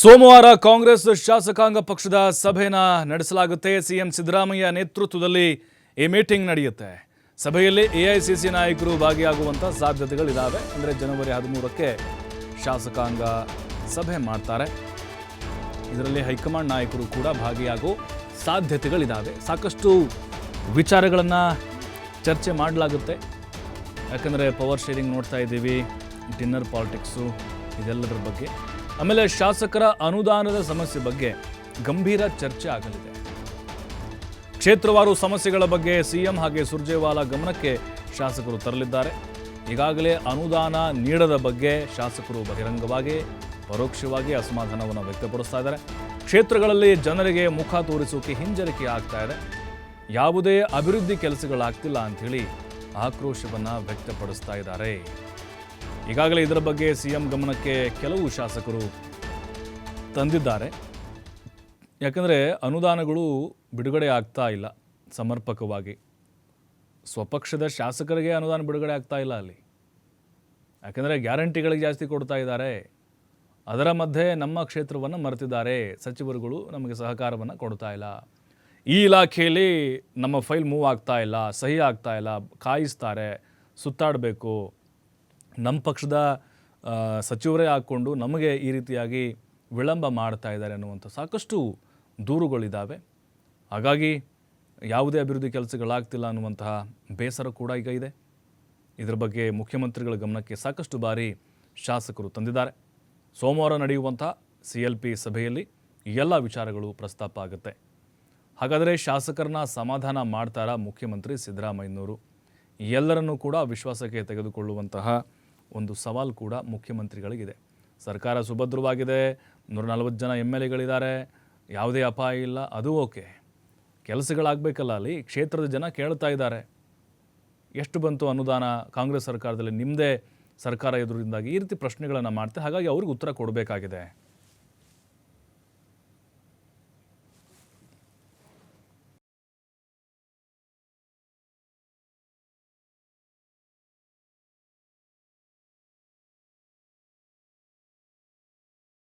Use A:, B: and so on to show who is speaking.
A: ಸೋಮವಾರ ಕಾಂಗ್ರೆಸ್ ಶಾಸಕಾಂಗ ಪಕ್ಷದ ಸಭೆಯನ್ನು ನಡೆಸಲಾಗುತ್ತೆ. ಸಿಎಂ ಸಿದ್ದರಾಮಯ್ಯ ನೇತೃತ್ವದಲ್ಲಿ ಈ ಮೀಟಿಂಗ್ ನಡೆಯುತ್ತೆ. ಸಭೆಯಲ್ಲಿ ಎಐಸಿಸಿ ನಾಯಕರು ಭಾಗಿಯಾಗುವಂಥ ಸಾಧ್ಯತೆಗಳಿದ್ದಾವೆ. ಅಂದರೆ ಜನವರಿ 13ಕ್ಕೆ ಶಾಸಕಾಂಗ ಸಭೆ ಮಾಡ್ತಾರೆ. ಇದರಲ್ಲಿ ಹೈಕಮಾಂಡ್ ನಾಯಕರು ಕೂಡ ಭಾಗಿಯಾಗೋ ಸಾಧ್ಯತೆಗಳಿದ್ದಾವೆ. ಸಾಕಷ್ಟು ವಿಚಾರಗಳನ್ನು ಚರ್ಚೆ ಮಾಡಲಾಗುತ್ತೆ. ಯಾಕಂದರೆ ಪವರ್ ಶೇರಿಂಗ್ ನೋಡ್ತಾ ಇದ್ದೀವಿ, ಡಿನ್ನರ್ ಪಾಲಿಟಿಕ್ಸು, ಇದೆಲ್ಲದರ ಬಗ್ಗೆ. ಆಮೇಲೆ ಶಾಸಕರ ಅನುದಾನದ ಸಮಸ್ಯೆ ಬಗ್ಗೆ ಗಂಭೀರ ಚರ್ಚೆ ಆಗಲಿದೆ. ಕ್ಷೇತ್ರವಾರು ಸಮಸ್ಯೆಗಳ ಬಗ್ಗೆ ಸಿಎಂ ಹಾಗೆ ಸುರ್ಜೇವಾಲಾ ಗಮನಕ್ಕೆ ಶಾಸಕರು ತರಲಿದ್ದಾರೆ. ಈಗಾಗಲೇ ಅನುದಾನ ನೀಡದ ಬಗ್ಗೆ ಶಾಸಕರು ಬಹಿರಂಗವಾಗಿ ಪರೋಕ್ಷವಾಗಿ ಅಸಮಾಧಾನವನ್ನು ವ್ಯಕ್ತಪಡಿಸ್ತಾ ಇದ್ದಾರೆ. ಕ್ಷೇತ್ರಗಳಲ್ಲಿ ಜನರಿಗೆ ಮುಖ ತೋರಿಸೋಕೆ ಹಿಂಜರಿಕೆ ಆಗ್ತಾ ಇದೆ. ಯಾವುದೇ ಅಭಿವೃದ್ಧಿ ಕೆಲಸಗಳಾಗ್ತಿಲ್ಲ ಅಂಥೇಳಿ ಆಕ್ರೋಶವನ್ನು ವ್ಯಕ್ತಪಡಿಸ್ತಾ ಇದ್ದಾರೆ. ಈಗಾಗಲೇ ಇದರ ಬಗ್ಗೆ ಸಿಎಂ ಗಮನಕ್ಕೆ ಕೆಲವು ಶಾಸಕರು ತಂದಿದ್ದಾರೆ. ಯಾಕಂದರೆ ಅನುದಾನಗಳು ಬಿಡುಗಡೆ ಆಗ್ತಾ ಇಲ್ಲ ಸಮರ್ಪಕವಾಗಿ. ಸ್ವಪಕ್ಷದ ಶಾಸಕರಿಗೆ ಅನುದಾನ ಬಿಡುಗಡೆ ಆಗ್ತಾ ಇಲ್ಲ ಅಲ್ಲಿ. ಯಾಕಂದರೆ ಗ್ಯಾರಂಟಿಗಳಿಗೆ ಜಾಸ್ತಿ ಕೊಡ್ತಾ ಇದ್ದಾರೆ. ಅದರ ಮಧ್ಯೆ ನಮ್ಮ ಕ್ಷೇತ್ರವನ್ನು ಮರೆತಿದ್ದಾರೆ. ಸಚಿವರುಗಳು ನಮಗೆ ಸಹಕಾರವನ್ನು ಕೊಡ್ತಾ ಇಲ್ಲ. ಈ ಇಲಾಖೆಯಲ್ಲಿ ನಮ್ಮ ಫೈಲ್ ಮೂವ್ ಆಗ್ತಾ ಇಲ್ಲ, ಸಹಿ ಆಗ್ತಾ ಇಲ್ಲ, ಕಾಯಿಸ್ತಾರೆ, ಸುತ್ತಾಡಬೇಕು, ನಮ್ಮ ಪಕ್ಷದ ಸಚಿವರೇ ಹಾಕ್ಕೊಂಡು ನಮಗೆ ಈ ರೀತಿಯಾಗಿ ವಿಳಂಬ ಮಾಡ್ತಾ ಇದ್ದಾರೆ ಅನ್ನುವಂಥ ಸಾಕಷ್ಟು ದೂರುಗಳಿದ್ದಾವೆ. ಹಾಗಾಗಿ ಯಾವುದೇ ಅಭಿವೃದ್ಧಿ ಕೆಲಸಗಳಾಗ್ತಿಲ್ಲ ಅನ್ನುವಂತಹ ಬೇಸರ ಕೂಡ ಈಗ ಇದೆ. ಇದರ ಬಗ್ಗೆ ಮುಖ್ಯಮಂತ್ರಿಗಳ ಗಮನಕ್ಕೆ ಸಾಕಷ್ಟು ಬಾರಿ ಶಾಸಕರು ತಂದಿದ್ದಾರೆ. ಸೋಮವಾರ ನಡೆಯುವಂಥ CLP ಸಭೆಯಲ್ಲಿ ಎಲ್ಲ ವಿಚಾರಗಳು ಪ್ರಸ್ತಾಪ ಆಗುತ್ತೆ. ಹಾಗಾದರೆ ಶಾಸಕರನ್ನ ಸಮಾಧಾನ ಮಾಡ್ತಾರಾ ಮುಖ್ಯಮಂತ್ರಿ ಸಿದ್ದರಾಮಯ್ಯನವರು? ಎಲ್ಲರನ್ನೂ ಕೂಡ ವಿಶ್ವಾಸಕ್ಕೆ ತೆಗೆದುಕೊಳ್ಳುವಂತಹ ಒಂದು ಸವಾಲು ಕೂಡ ಮುಖ್ಯಮಂತ್ರಿಗಳಿಗಿದೆ. ಸರ್ಕಾರ ಸುಭದ್ರವಾಗಿದೆ, 140 ಜನ MLAಗಳಿದ್ದಾರೆ, ಯಾವುದೇ ಅಪಾಯ ಇಲ್ಲ, ಅದು ಓಕೆ. ಕೆಲಸಗಳಾಗಬೇಕಲ್ಲ ಅಲ್ಲಿ. ಕ್ಷೇತ್ರದ ಜನ ಕೇಳ್ತಾ ಇದ್ದಾರೆ, ಎಷ್ಟು ಬಂತು ಅನುದಾನ ಕಾಂಗ್ರೆಸ್ ಸರ್ಕಾರದಲ್ಲಿ, ನಿಮ್ಮದೇ ಸರ್ಕಾರ ಎದುರಿಂದಾಗಿ ಈ ರೀತಿ ಪ್ರಶ್ನೆಗಳನ್ನು ಮಾಡ್ತಾರೆ. ಹಾಗಾಗಿ ಅವ್ರಿಗೆ ಉತ್ತರ ಕೊಡಬೇಕಾಗಿದೆ.